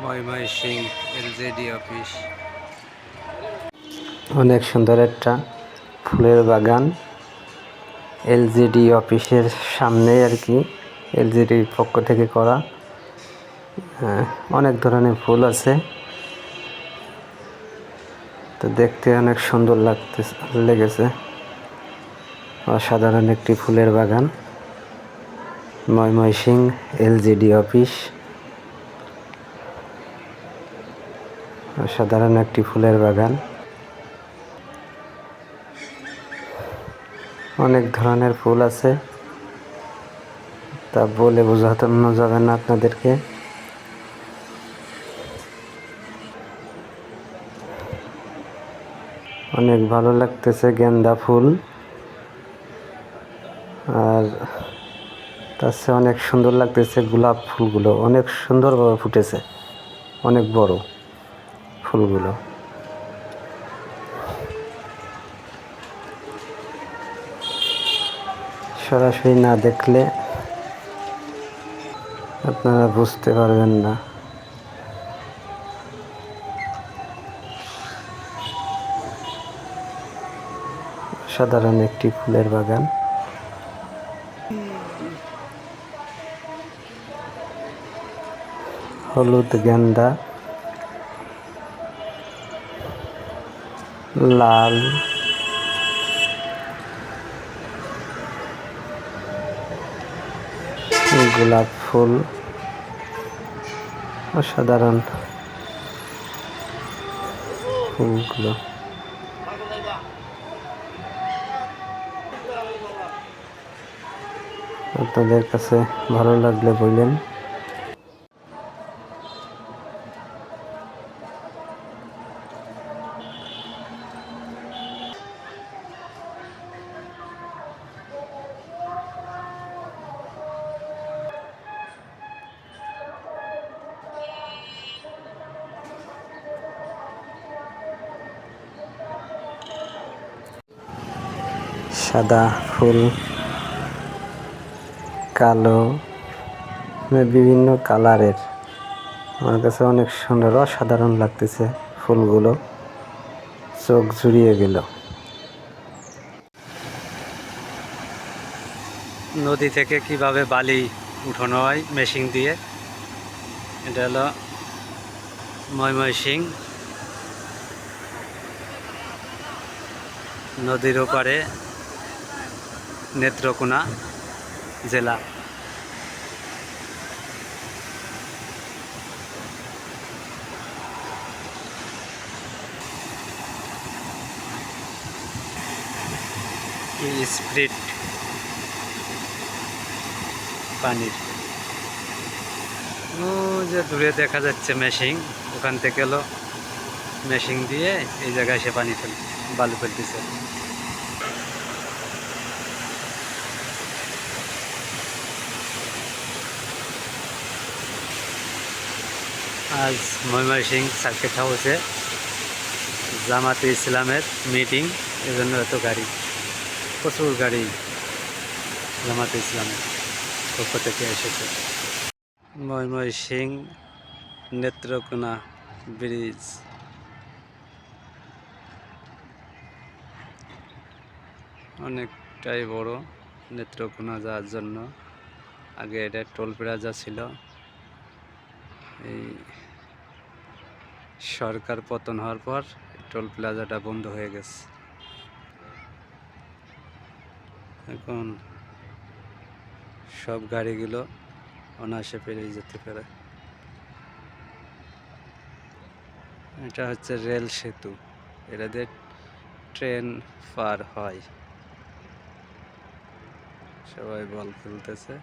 Mymensingh LJD office. অনেক সুন্দর একটা ফুলের বাগান এলজেডি অফিসের সামনে আর কি, এলজেডির পক্ষ থেকে করা। অনেক ধরনের ফুল আছে, তো দেখতে অনেক সুন্দর লেগেছে। অসাধারণ একটি ফুলের বাগান, ময়মনসিংহ এলজেডি অফিস। অসাধারণ একটি ফুলের বাগান, অনেক ধরনের ফুল আছে, তা বলে বোঝানো যাবে না আপনাদেরকে। অনেক ভালো লাগতেছে গেন্দা ফুল, আর তার চেয়ে অনেক সুন্দর লাগতেছে গোলাপ ফুলগুলো, অনেক সুন্দরভাবে ফুটেছে, অনেক বড় ফুলগুলো। সরাসরি না দেখলে আপনারা বুঝতে পারবেন না। সাধারণ একটি ফুলের বাগান। হলুদ গেন্দা, লাল, গোলাপ ফুল, অসাধারণ ফুলগুলো। আপনাদের কাছে ভালো লাগলে বললেন। সাদা ফুল, কালো, বিভিন্ন কালারের। আমার কাছে অনেক সুন্দর, অসাধারণ লাগতেছে ফুলগুলো, চোখ জুড়িয়ে গেল। নদী থেকে কিভাবে বালি উঠানো হয় মেশিন দিয়ে, এটা হলো ময়মনসিংহ নদীর ওপারে নেত্রকোনা জেলা। স্প্রিট পানির, ও যে দূরে দেখা যাচ্ছে মেশিন, ওখান থেকে হলো মেশিন দিয়ে এই জায়গায় সে পানি বালু ফেলতেছে। আজ ময়মনসিংহ সার্কিট হাউসে জামাতে ইসলামের মিটিং, এজন্য এত গাড়ি, প্রচুর গাড়ি জামাতে ইসলামের পক্ষ থেকে এসেছে। ময়মনসিংহ নেত্রকোনা ব্রিজ, অনেকটাই বড় নেত্রকোনা যাওয়ার জন্য। আগে এটা টোল প্লাজা ছিল, এই সরকার পতন হওয়ার পর টোল প্লাজাটা বন্ধ হয়ে গেছে। এখন সব গাড়িগুলো অনায়াসে পেরিয়ে যেতে পারে। এটা হচ্ছে রেল সেতু, এটা দিয়ে ট্রেন পার হয়। সবাই বল খেলতেছে।